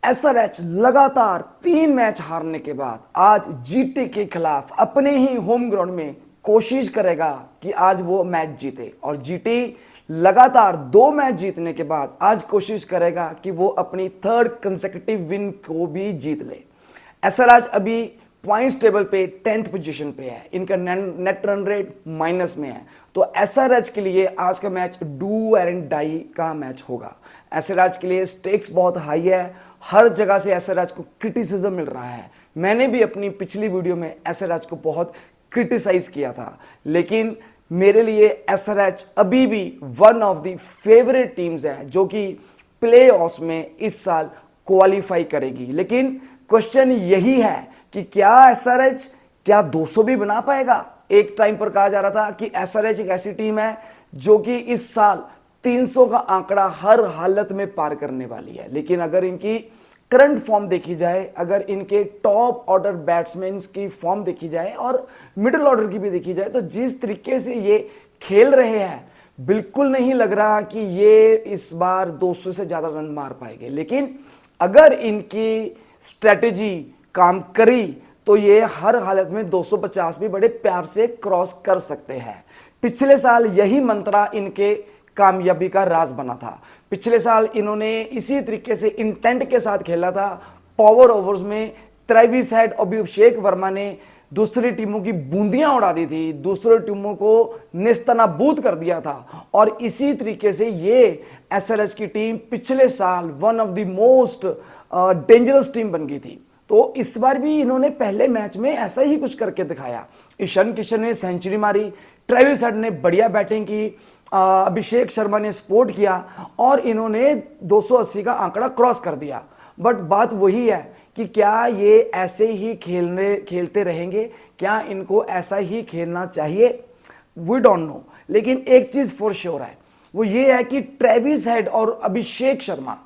SRH लगातार 3 match हारने के बाद आज जीटी के खिलाफ अपने ही होम ग्राउंड में कोशिश करेगा कि आज वो मैच जीते। और जीटी लगातार 2 मैच जीतने के बाद आज कोशिश करेगा कि वो अपनी थर्ड कंसेक्यूटिव विन को भी जीत ले। एसआरएच अभी पॉइंट्स टेबल पे 10th पोजीशन पे है, इनका नेट रन रेट माइनस में है। तो एसआरएच के लिए आज का मैच डू एंड डाई का मैच होगा। एसआरएच के लिए स्टेक्स बहुत हाई है, हर जगह से एसआरएच को क्रिटिसिज्म मिल रहा है। मैंने भी अपनी पिछली वीडियो में एसआरएच को बहुत क्रिटिसाइज किया था, लेकिन मेरे लिए एसआरएच अभी भी one of the favourite teams है जो कि प्लेऑफ्स में इस साल क्वालिफाई करेगी। लेकिन क्वेश्चन यही है कि क्या एसआरएच क्या 200 भी बना पाएगा। एक टाइम पर कहा जा रहा था कि एसआरएच एक ऐसी टीम है जो कि इस साल 300 का आंकड़ा हर हालत में पार करने वाली है। लेकिन अगर इनकी करंट फॉर्म देखी जाए, अगर इनके टॉप ऑर्डर बैट्समैन की फॉर्म देखी जाए और मिडिल ऑर्डर की भी देखी जाए, तो जिस तरीके से ये खेल रहे हैं बिल्कुल नहीं लग रहा कि ये इस बार 200 से ज्यादा रन मार पाएंगे। लेकिन अगर इनकी स्ट्रेटेजी काम करी तो ये हर हालत में 250 भी बड़े प्यार से क्रॉस कर सकते हैं। पिछले साल यही मंत्रा इनके कामयाबी का राज बना था। पिछले साल इन्होंने इसी तरीके से इंटेंट के साथ खेला था। पावर ओवर्स में ट्रेविस हेड और अभिषेक वर्मा ने दूसरी टीमों की बूंदियां उड़ा दी थी, दूसरी टीमों को नेस्तनाबूद कर दिया था। और इसी तरीके से ये एसआरएच की टीम पिछले साल one of the most dangerous team बन गई थी। तो इस बार भी इन्होंने पहले मैच में ऐसा ही कुछ करके दिखाया। ईशान किशन ने सेंचुरी मारी, ट्रेविस हेड ने बढ़िया बैटिंग की, अभिषेक शर्मा ने सपोर्ट किया और इन्होंने 280 का आंकड़ा क्रॉस कर दिया। बट बात वही है कि क्या ये ऐसे ही खेलते रहेंगे, क्या इनको ऐसा ही खेलना चाहिए, वी डोंट नो। लेकिन एक चीज फॉर श्योर है, वो ये है कि ट्रेविस हेड और अभिषेक शर्मा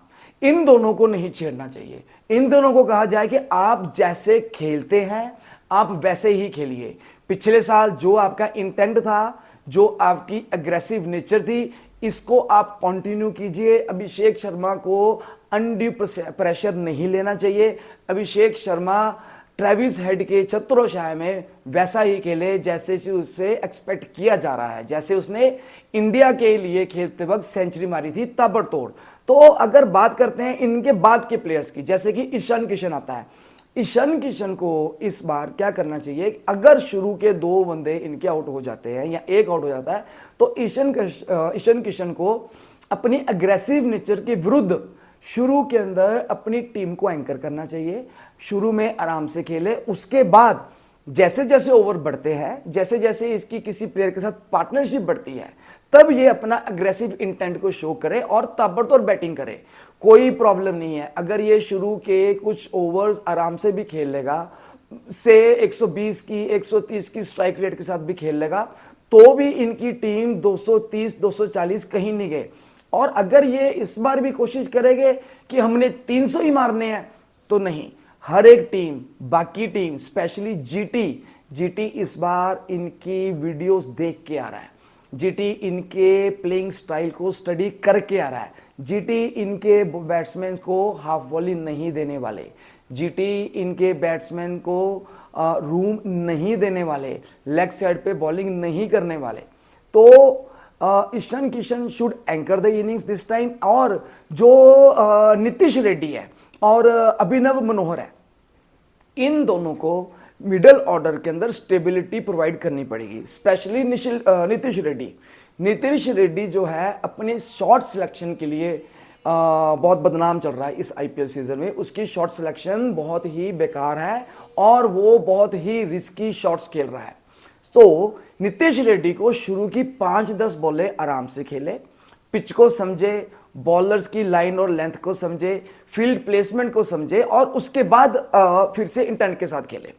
इन दोनों को नहीं छेड़ना चाहिए। इन दोनों को कहा जाए कि आप जैसे खेलते हैं आप वैसे ही खेलिए। पिछले साल जो आपका इंटेंट था, जो आपकी अग्रेसिव नेचर थी, इसको आप कंटिन्यू कीजिए। अभिषेक शर्मा को अनड्यू प्रेशर नहीं लेना चाहिए। अभिषेक शर्मा ट्रेविस हेड के छत्रोछाया में वैसा ही खेले जैसे उससे एक्सपेक्ट किया जा रहा है, जैसे उसने इंडिया के लिए खेलते वक्त सेंचुरी मारी थी ताबड़तोड़। तो अगर बात करते हैं इनके बाद के प्लेयर्स की, जैसे कि ईशान किशन आता है, ईशान किशन को इस बार क्या करना चाहिए, अगर शुरू के 2 बंदे इनके आउट हो जाते हैं या एक आउट हो जाता है तो ईशान किशन को अपनी अग्रेसिव नेचर के विरुद्ध शुरू के अंदर अपनी टीम को एंकर करना चाहिए। शुरू में आराम से खेले, उसके बाद जैसे जैसे ओवर बढ़ते हैं, जैसे जैसे इसकी किसी प्लेयर के साथ पार्टनरशिप बढ़ती है, तब ये अपना अग्रेसिव इंटेंट को शो करे और ताबड़तोड़ बैटिंग करे। कोई प्रॉब्लम नहीं है अगर ये शुरू के कुछ ओवर्स आराम से भी खेल लेगा, से 120 की 130 की स्ट्राइक रेट के साथ भी खेल लेगा, तो भी इनकी टीम 230 240 कहीं नहीं गए। और अगर ये इस बार भी कोशिश करेंगे कि हमने 300 ही मारने हैं, तो नहीं। हर एक टीम, बाकी टीम, स्पेशली जीटी इस बार इनकी वीडियोस देख के आ रहा है। जीटी इनके प्लेइंग स्टाइल को स्टडी करके आ रहा है। जीटी इनके बैट्समैन को हाफ वॉली नहीं देने वाले, जीटी इनके बैट्समैन को रूम नहीं देने वाले, लेग साइड पे बॉलिंग नहीं करने वाले। तो Ishan Kishan should anchor the innings this time. और जो नीतीश रेड्डी है और अभिनव मनोहर है, इन दोनों को मिडिल ऑर्डर के अंदर स्टेबिलिटी प्रोवाइड करनी पड़ेगी, स्पेशली नीतीश रेड्डी जो है अपने शॉट सिलेक्शन के लिए बहुत बदनाम चल रहा है इस आईपीएल सीजन में। उसकी शॉट सिलेक्शन बहुत ही बेकार है और वो बहुत ही रिस्की शॉट्स खेल रहा है। तो नीतीश रेड्डी को शुरू की 5-10 बॉलें आराम से खेले, पिच को समझे, बॉलर्स की लाइन और लेंथ को समझे, फील्ड प्लेसमेंट को समझे और उसके बाद फिर से इंटेंट के साथ खेले।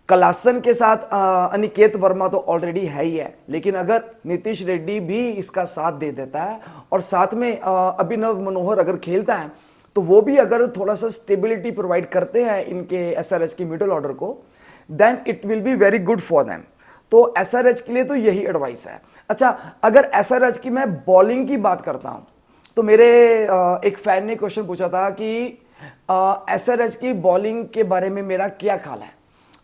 कलासन के साथ अनिकेत वर्मा तो ऑलरेडी है ही है, लेकिन अगर नीतीश रेड्डी भी इसका साथ दे देता है और साथ में अभिनव मनोहर अगर खेलता है, तो वो भी अगर थोड़ा सा स्टेबिलिटी प्रोवाइड करते हैं इनके एसआरएच की मिडिल ऑर्डर को, then it will be very good for them. तो एसआरएच के लिए तो यही एडवाइस है। अच्छा, अगर एसआरएच की मैं बॉलिंग की बात करता हूं, तो मेरे एक फैन ने क्वेश्चन पूछा था कि एसआरएच की बॉलिंग के बारे में मेरा क्या ख्याल है।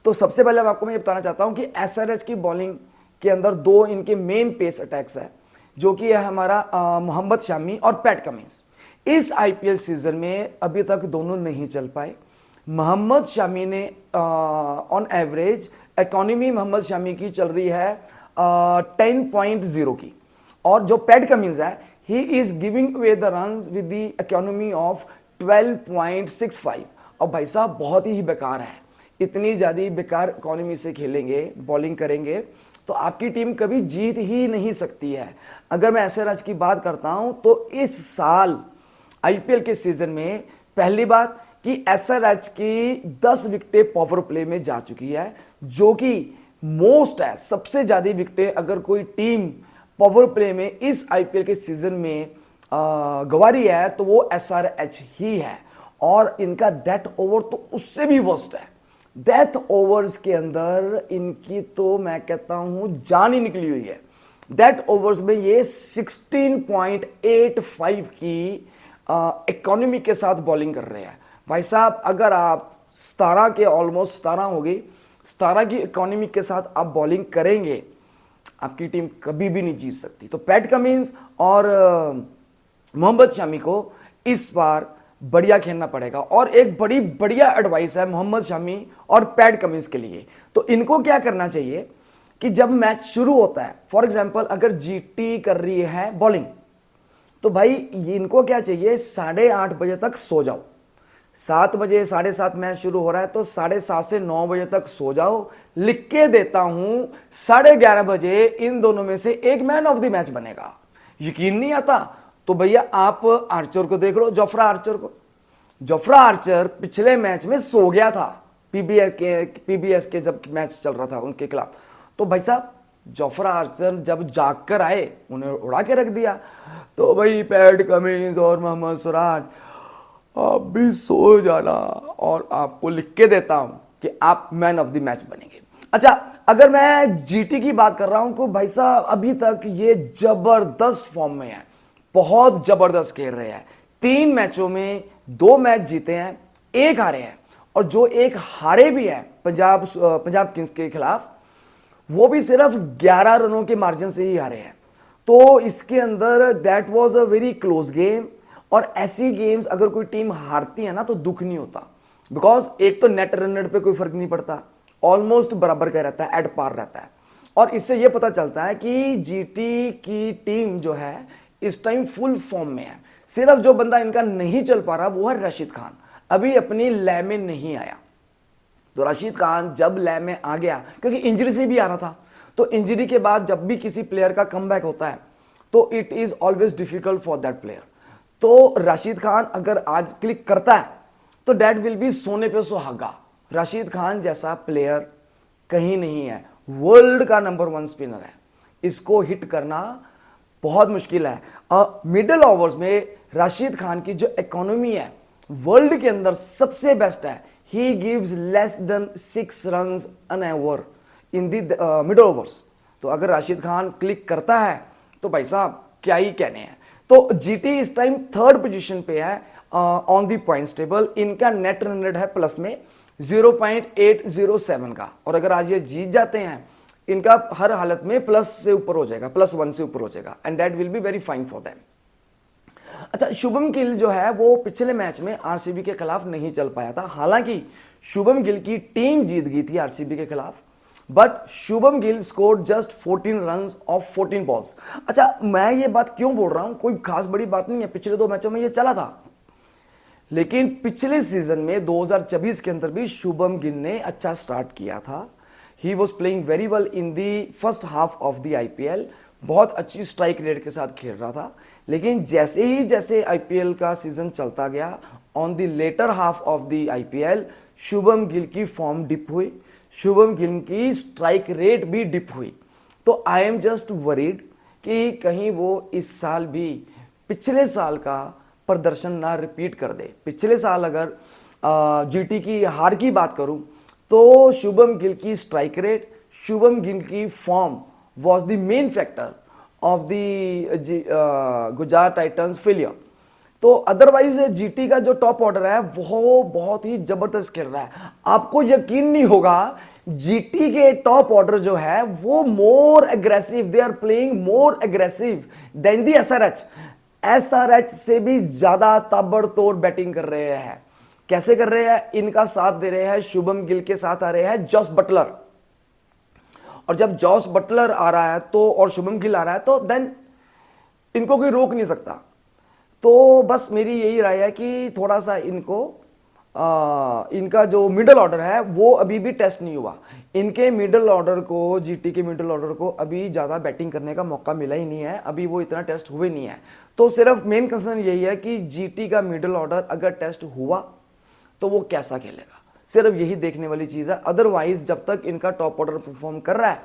तो सबसे पहले आपको मैं ये बताना चाहता हूं कि एसआरएच की बॉलिंग के अंदर दो इनके मेन पेस अटैक्स है, जो कि है हमारा मोहम्मद शामी और पैट कमिंस। इस आईपीएल सीजन में अभी तक दोनों नहीं चल पाए। मोहम्मद शामी ने on average economy Mohammed Shami की चल रही है 10.0 की, और जो पैट कमिंस है he is giving away the runs with the economy of 12.65। और भाई साहब बहुत ही बेकार है, इतनी ज़्यादा बेकार इकोनॉमी से खेलेंगे, बॉलिंग करेंगे तो आपकी टीम कभी जीत ही नहीं सकती है। अगर मैं एसआरएच की बात करता हूं तो इस साल आईपीएल के सीजन में पहली बात कि एसआरएच की 10 विकेटें पावर प्ले में जा चुकी है, जो कि मोस्ट है, सबसे ज्यादा विकेटें अगर कोई टीम पावर प्ले में इस आईपीएल के सीजन में गंवारी है तो वो एसआरएच ही है। और इनका डेथ ओवर तो उससे भी वर्स्ट है। डेथ ओवर्स के अंदर इनकी तो मैं कहता हूं जान ही निकली हुई है। डेथ ओवर्स में ये 16.85 की इकोनॉमी के साथ बॉलिंग कर रहे हैं। भाई साहब अगर आप 17 के ऑलमोस्ट 17 हो गई, 17 की इकोनॉमी के साथ आप बॉलिंग करेंगे, आपकी टीम कभी भी नहीं जीत सकती। तो पैट कमिंस और मोहम्मद शामी को इस बार बढ़िया खेलना पड़ेगा। और एक बड़ी बढ़िया एडवाइस है मोहम्मद शामी और पैट कमिंस के लिए। तो इनको क्या करना चाहिए कि जब मैच शुरू होता है, फॉर एग्जांपल अगर जीटी कर रही है बॉलिंग, तो भाई इनको क्या चाहिए, 8:30 बजे तक सो जाओ। 7 बजे 7:30 मैच शुरू हो रहा है तो 7:30 से 9 बजे तक सो जाओ। लिख के देता हूं 11:30 बजे इन दोनों में से एक मैन ऑफ द मैच बनेगा। यकीन नहीं आता तो भैया आप आर्चर को देख लो, जोफ्रा आर्चर को। जोफ्रा आर्चर पिछले मैच में सो गया था पीबीएस के जब मैच चल रहा था उनके खिलाफ। तो भाई साहब जोफ्रा आर्चर जब जाग कर आए उन्हें उड़ा के रख दिया। तो भाई पैट कमिंस और मोहम्मद सिराज आप भी सो जाना, और आपको लिख के देता हूं कि आप मैन ऑफ द मैच बनेंगे। अच्छा, अगर मैं जीटी की बात कर रहा हूं तो भाई साहब अभी तक ये जबरदस्त फॉर्म में है, बहुत जबरदस्त खेल रहे हैं। 3 मैचों में 2 मैच जीते हैं, 1 हारे हैं, और जो 1 हारे भी है पंजाब किंग्स के खिलाफ, वो भी सिर्फ 11 रनों के मार्जिन से ही हारे हैं। तो इसके अंदर that was a very close game. और ऐसी गेम्स अगर कोई टीम हारती है ना तो दुख नहीं होता, बिकॉज एक तो नेट रन रेट पे कोई फर्क नहीं पड़ता, ऑलमोस्ट बराबर का रहता है, एट पार रहता है। और इससे यह पता चलता है कि जीटी की टीम जो है इस टाइम फुल फॉर्म में है। सिर्फ जो बंदा इनका नहीं चल पा रहा वो है राशिद खान, अभी अपनी लय में नहीं आया। तो राशिद खान जब लय में आ गया, क्योंकि इंजरी से भी आ रहा था, तो इंजरी के बाद जब भी किसी प्लेयर का कमबैक होता है तो it is always difficult for that player. तो राशिद खान अगर आज क्लिक करता है तो दैट विल बी सोने पे सुहागा। राशिद खान जैसा प्लेयर कहीं नहीं है, वर्ल्ड का नंबर 1 स्पिनर है, इसको हिट करना बहुत मुश्किल है। मिडिल ओवर्स में राशिद खान की जो इकोनॉमी है वर्ल्ड के अंदर सबसे बेस्ट है। He gives less than 6 runs N over in the middle overs. तो अगर राशिद खान क्लिक करता है तो भाई साहब क्या ही कहने हैं। तो जीटी इस टाइम 3rd पोजीशन पे है ऑन दी पॉइंट्स टेबल। इनका नेट रन रेट है प्लस में 0.807 का, और अगर आज ये जीत जाते हैं इनका हर हालत में प्लस से ऊपर हो जाएगा, +1 से ऊपर हो जाएगा, and that will be very fine for them. अच्छा, शुभम गिल जो है वो पिछले मैच में आरसीबी के खिलाफ नहीं चल पाया था। हालांकि शुभम गिल की टीम जीत गई थी आरसीबी के खिलाफ, but Shubham Gill score just 14 runs off 14 balls. अच्छा, मैं ये बात क्यों बोल रहा हूं, कोई खास बड़ी बात नहीं है, पिछले 2 मैचों में ये चला था, लेकिन पिछले सीजन में 2024 के अंदर भी शुभम गिल ने अच्छा स्टार्ट किया था। He was playing very well in the first half of the IPL, बहुत अच्छी स्ट्राइक रेट के साथ खेल रहा था। लेकिन जैसे आईपीएल का सीजन चलता गया, on the latter half of the IPL Shubman Gill की फॉर्म डिप हुई, शुभम गिल की स्ट्राइक रेट भी डिप हुई। तो आई एम जस्ट वरीड कि कहीं वो इस साल भी पिछले साल का प्रदर्शन ना रिपीट कर दे। पिछले साल अगर जीटी की हार की बात करूं तो शुभम गिल की स्ट्राइक रेट, शुभम गिल की form was the main factor of the Gujarat Titans failure. तो अदरवाइज जीटी का जो टॉप ऑर्डर है वो बहुत ही जबरदस्त खेल रहा है। आपको यकीन नहीं होगा, जीटी के टॉप ऑर्डर जो है वो more aggressive, they are playing more aggressive than the SRH. SRH से भी ज्यादा ताबड़तोड़ बैटिंग कर रहे हैं। कैसे कर रहे हैं? इनका साथ दे रहे हैं शुभम गिल के साथ आ रहे हैं जॉस बटलर, और जब जॉस बटलर आ रहा है तो और शुभम गिल आ रहा है तो देन इनको कोई रोक नहीं सकता। तो बस मेरी यही राय है कि थोड़ा सा इनको इनका जो मिडिल ऑर्डर है वो अभी भी टेस्ट नहीं हुआ। इनके मिडिल ऑर्डर को, जीटी के मिडिल ऑर्डर को अभी ज़्यादा बैटिंग करने का मौका मिला ही नहीं है, अभी वो इतना टेस्ट हुए नहीं है। तो सिर्फ मेन कंसर्न यही है कि जीटी का मिडिल ऑर्डर अगर टेस्ट हुआ तो वो कैसा खेलेगा, सिर्फ यही देखने वाली चीज़ है। अदरवाइज जब तक इनका टॉप ऑर्डर परफॉर्म कर रहा है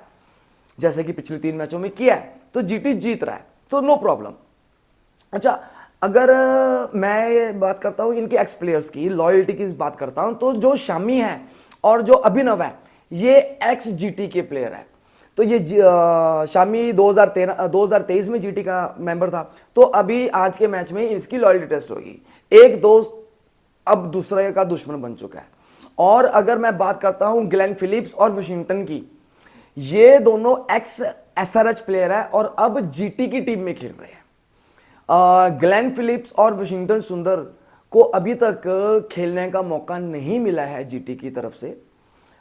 जैसे कि पिछले 3 मैचों में किया है तो जीटी जीत रहा है, तो नो प्रॉब्लम। अच्छा, अगर मैं बात करता हूं इनके एक्स प्लेयर्स की, लॉयल्टी की बात करता हूं, तो जो शामी है और जो अभिनव है ये एक्स जीटी के प्लेयर है। तो ये शामी 2023 में जीटी का मेंबर था, तो अभी आज के मैच में इसकी लॉयल्टी टेस्ट होगी। एक दोस्त अब दूसरे का दुश्मन बन चुका है। और अगर मैं बात करता हूं ग्लेन फिलिप्स और वाशिंगटन की, ये दोनों एक्स एसआरएच प्लेयर है और अब जीटी की टीम में खेल रहे हैं। ग्लेन फिलिप्स और वाशिंगटन सुंदर को अभी तक खेलने का मौका नहीं मिला है जीटी की तरफ से,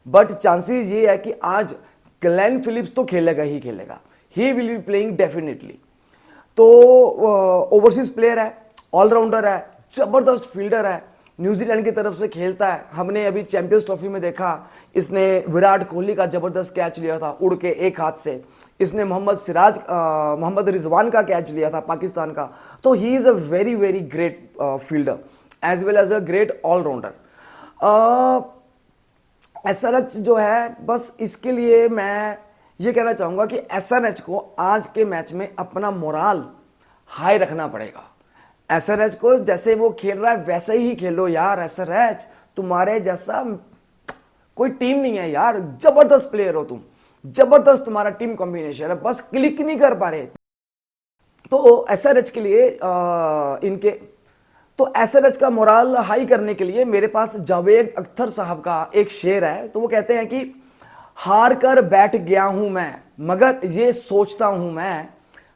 बट चांसेस ये है कि आज ग्लेन फिलिप्स तो खेलेगा ही खेलेगा, he will be playing definitely. तो ओवरसीज प्लेयर है, ऑलराउंडर है, जबरदस्त फील्डर है, न्यूजीलैंड की तरफ से खेलता है। हमने अभी चैंपियंस ट्रॉफी में देखा, इसने विराट कोहली का जबरदस्त कैच लिया था उड़ के एक हाथ से, इसने मोहम्मद रिजवान का कैच लिया था पाकिस्तान का। तो he is a very very great fielder as well as a great allrounder. SRH जो है, बस इसके लिए मैं ये कहना चाहूंगा कि एसआरएच को आज के मैच में अपना मोराल हाई रखना पड़ेगा। एसआरएच को जैसे वो खेल रहा है वैसे ही खेलो यार। एसआरएच तुम्हारे जैसा कोई टीम नहीं है यार, जबरदस्त प्लेयर हो तुम, जबरदस्त तुम्हारा टीम कॉम्बिनेशन है, बस क्लिक नहीं कर पा रहे। तो एसआरएच के लिए तो एसआरएच का मोराल हाई करने के लिए मेरे पास जावेद अख्तर साहब का एक शेर है। तो वो कहते हैं कि हार कर बैठ गया हूं मैं मगर ये सोचता हूं मैं,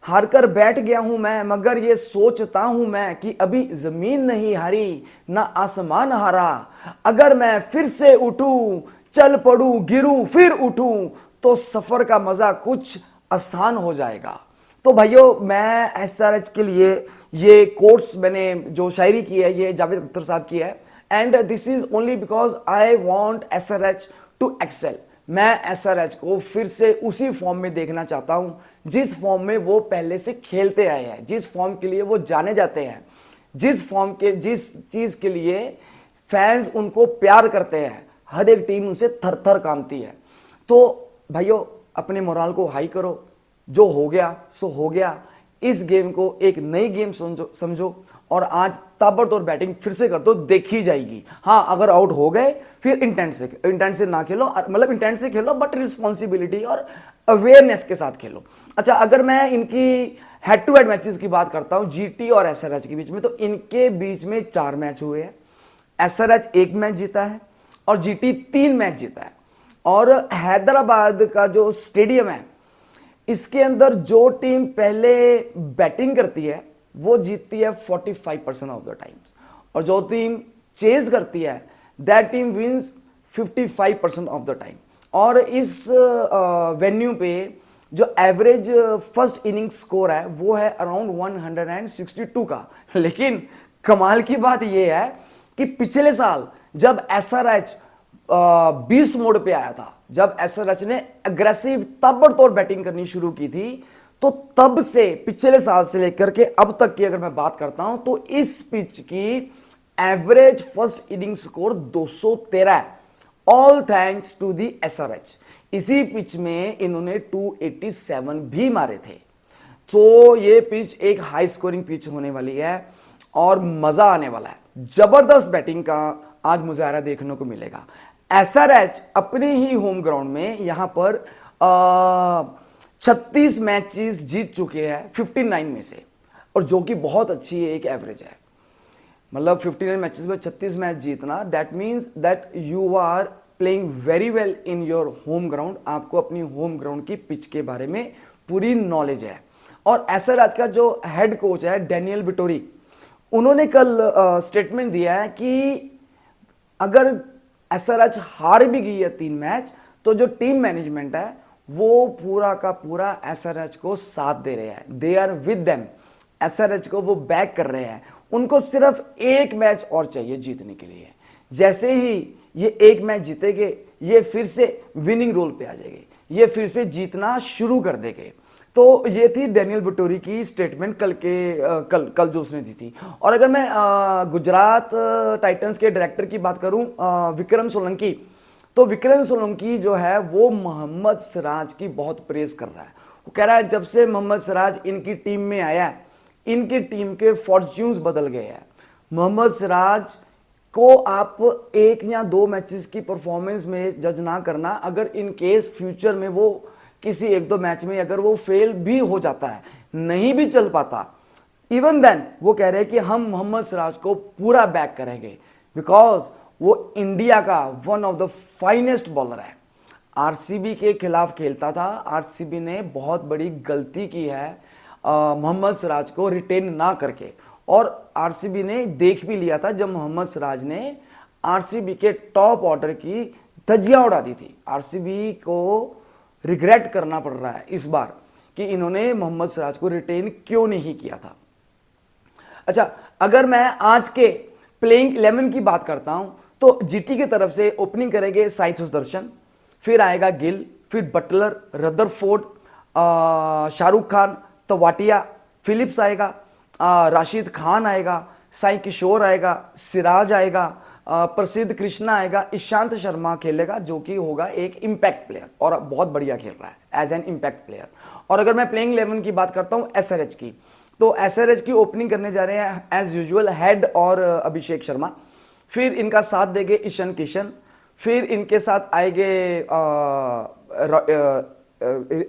हार कर बैठ गया हूं मैं मगर ये सोचता हूं मैं कि अभी जमीन नहीं हारी ना आसमान हारा। अगर मैं फिर से उठूं, चल पड़ूं, गिरूं, फिर उठूं तो सफर का मजा कुछ आसान हो जाएगा। तो भाइयों, मैं एसआरएच के लिए ये कोर्स मैंने जो शायरी की है ये जावेद अख्तर साहब की है, and this is only because I want SRH to excel. मैं एसआरएच को फिर से उसी फॉर्म में देखना चाहता हूं जिस फॉर्म में वो पहले से खेलते आए हैं, जिस फॉर्म के लिए वो जाने जाते हैं, जिस चीज के लिए फैंस उनको प्यार करते हैं, हर एक टीम उनसे थर थर कांपती है। तो भाइयों, अपने मोराल को हाई करो, जो हो गया सो हो गया। इस गेम को एक नई गेम समझो और आज ताबड़तोड़ बैटिंग फिर से कर दो, देखी जाएगी। हाँ, अगर आउट हो गए फिर इंटेंट से ना खेलो, मतलब इंटेंट से खेलो बट रिस्पॉन्सिबिलिटी और अवेयरनेस के साथ खेलो। अच्छा, अगर मैं इनकी हेड टू हेड मैचेस की बात करता हूं जीटी और एसआरएच के बीच में, तो इनके बीच में 4 मैच हुए हैं। एसआरएच 1 मैच जीता है और जीटी 3 मैच जीता है। और हैदराबाद का जो स्टेडियम है इसके अंदर जो टीम पहले बैटिंग करती है वो जीतती है 45% ऑफ द टाइम्स, और जो टीम चेज करती है that team wins 55% of the time. और इस वेन्यू पे जो एवरेज फर्स्ट इनिंग स्कोर है वो है अराउंड 162 का। लेकिन कमाल की बात यह है कि पिछले साल जब एसआरएच बीस्ट मोड पे आया था, जब एसआरएच ने अग्रेसिव ताबड़तोड़ बैटिंग करनी शुरू की थी, तो तब से पिछले साल से लेकर के अब तक की अगर मैं बात करता हूं तो इस पिच की एवरेज फर्स्ट इनिंग स्कोर 213 है, all thanks to the SRH. इसी पिच में इन्होंने 287 भी मारे थे। तो ये पिच एक हाई स्कोरिंग पिच होने वाली है और मजा आने वाला है। जबरदस्त बैटिंग का आज मुजाहरा देखने को मिलेगा। एसआरएच अपने ही होम ग्राउंड में यहां पर 36 मैचेस जीत चुके हैं 59 में से, और जो कि बहुत अच्छी एक एवरेज है। मतलब 59 मैचेस में 36 मैच जीतना, that means that you are playing very well in your home ground. आपको अपनी होम ग्राउंड की पिच के बारे में पूरी नॉलेज है। और एसआरएच का जो हेड कोच है डैनियल विटोरी, उन्होंने कल स्टेटमेंट दिया है कि अगर एसआरएच हार भी गई है 3 मैच, तो जो टीम मैनेजमेंट है वो पूरा का पूरा एसआरएच को साथ दे रहे हैं। They are with them, SRH को वो बैक कर रहे हैं। उनको सिर्फ एक मैच और चाहिए जीतने के लिए। जैसे ही ये एक मैच जीतेंगे, ये फिर से विनिंग रोल पे आ जाएंगे, ये फिर से जीतना शुरू कर देंगे। तो ये थी डैनियल विटोरी की स्टेटमेंट कल जो उसने दी थी। और अगर मैं गुजरात टाइटंस के डायरेक्टर की बात करूं, विक्रम सोलंकी, तो विक्रम सोलंकी जो है वो मोहम्मद सिराज की बहुत प्रेज कर रहा है। वो कह रहा है जब से मोहम्मद सिराज इनकी टीम में आया है, इनकी टीम के फॉर्च्यून्स बदल गए हैं। मोहम्मद सिराज को आप 1 या 2 मैचेस की परफॉर्मेंस में जज ना करना। अगर इन केस फ्यूचर में वो किसी 1-2 मैच में अगर वो फेल भी हो जाता है, नहीं भी चल पाता, इवन देन वो कह रहे हैं कि हम मोहम्मद सिराज को पूरा बैक करेंगे, बिकॉज वो इंडिया का one of the finest bowler है। आरसीबी के खिलाफ खेलता था, आरसीबी ने बहुत बड़ी गलती की है मोहम्मद सिराज को रिटेन ना करके। और आरसीबी ने देख भी लिया था जब मोहम्मद सिराज ने आरसीबी के टॉप ऑर्डर की धज्जियां उड़ा दी थी। आरसीबी को रिग्रेट करना पड़ रहा है इस बार कि इन्होंने मोहम्मद सिराज को रिटेन क्यों नहीं किया था। अच्छा, अगर मैं आज के प्लेइंग 11 की बात करता हूं, तो जीटी की तरफ से ओपनिंग करेंगे साई सुदर्शन, फिर आएगा गिल, फिर Butler, Rutherford, Shahrukh Khan, Tewatia, Phillips आएगा, राशिद खान आएगा, साई किशोर आएगा, सिराज आएगा, प्रसिद्ध कृष्णा आएगा, ईशांत शर्मा खेलेगा जो कि होगा एक इंपैक्ट प्लेयर और बहुत बढ़िया खेल रहा है एज एन इंपैक्ट प्लेयर। और अगर मैं प्लेइंग 11 की बात करता हूं एसआरएच की, तो एसआरएच की ओपनिंग करने जा रहे हैं एज यूजुअल हेड और अभिषेक शर्मा, फिर इनका साथ देंगे ईशान किशन, फिर इनके साथ आएंगे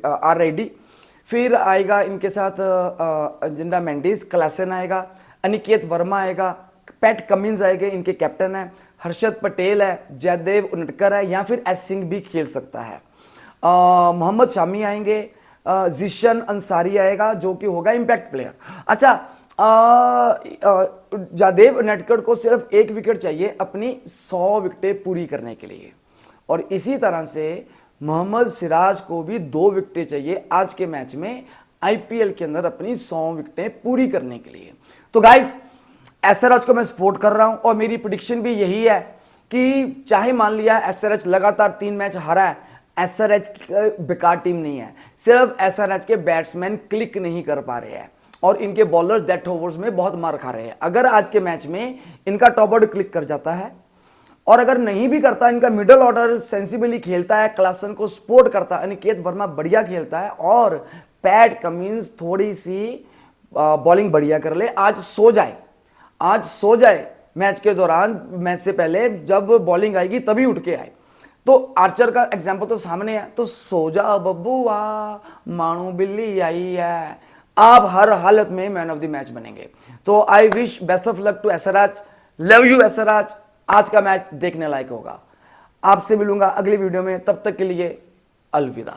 आर रेड्डी, फिर आएगा इनके साथ जिंदा मेंडिस, क्लासन आएगा, अनिकेत वर्मा आएगा, पैट कमिंस आएंगे, इनके कैप्टन है, हर्षद पटेल है, जयदेव उनटकर है, या फिर एस सिंह भी खेल सकता है, मोहम्मद शामी आएंगे, जिशन अंसारी आएगा जो कि होगा इंपैक्ट प्लेयर। अच्छा, जयदेव उनटकर को सिर्फ 1 विकेट चाहिए अपनी 100 विकेटें पूरी करने के लिए, और इसी तरह से मोहम्मद सिराज को भी 2 विकेटें चाहिए आज के मैच में आईपीएल के अंदर अपनी 100 विकेटें पूरी करने के लिए। तो गाइस, एसआरएच को मैं सपोर्ट कर रहा हूं और मेरी प्रेडिक्शन भी यही है कि चाहे मान लिया एसआरएच लगातार 3 मैच हारा है, एसआरएच बेकार टीम नहीं है, सिर्फ एसआरएच के बैट्समैन क्लिक नहीं कर पा रहे हैं और इनके बॉलर्स डेथ ओवर्स में बहुत मार खा रहे हैं। अगर आज के मैच में इनका टॉप ऑर्डर क्लिक कर जाता है, और अगर नहीं भी करता, इनका मिडिल ऑर्डर सेंसिबली खेलता है, क्लासन को सपोर्ट करता है, अनिकेत वर्मा बढ़िया खेलता है, और पैट कमिंस थोड़ी सी बॉलिंग बढ़िया कर ले, आज सो जाए मैच के दौरान, मैच से पहले जब बॉलिंग आएगी तभी उठ के आए। तो आर्चर का एग्जांपल तो सामने है, तो सो जा बब्बुआ, मानू बिल्ली आई है, आप हर हालत में मैन ऑफ द मैच बनेंगे। तो I wish best of luck to SRH, love you SRH. आज का मैच देखने लायक होगा। आपसे मिलूंगा अगली वीडियो में, तब तक के लिए अलविदा।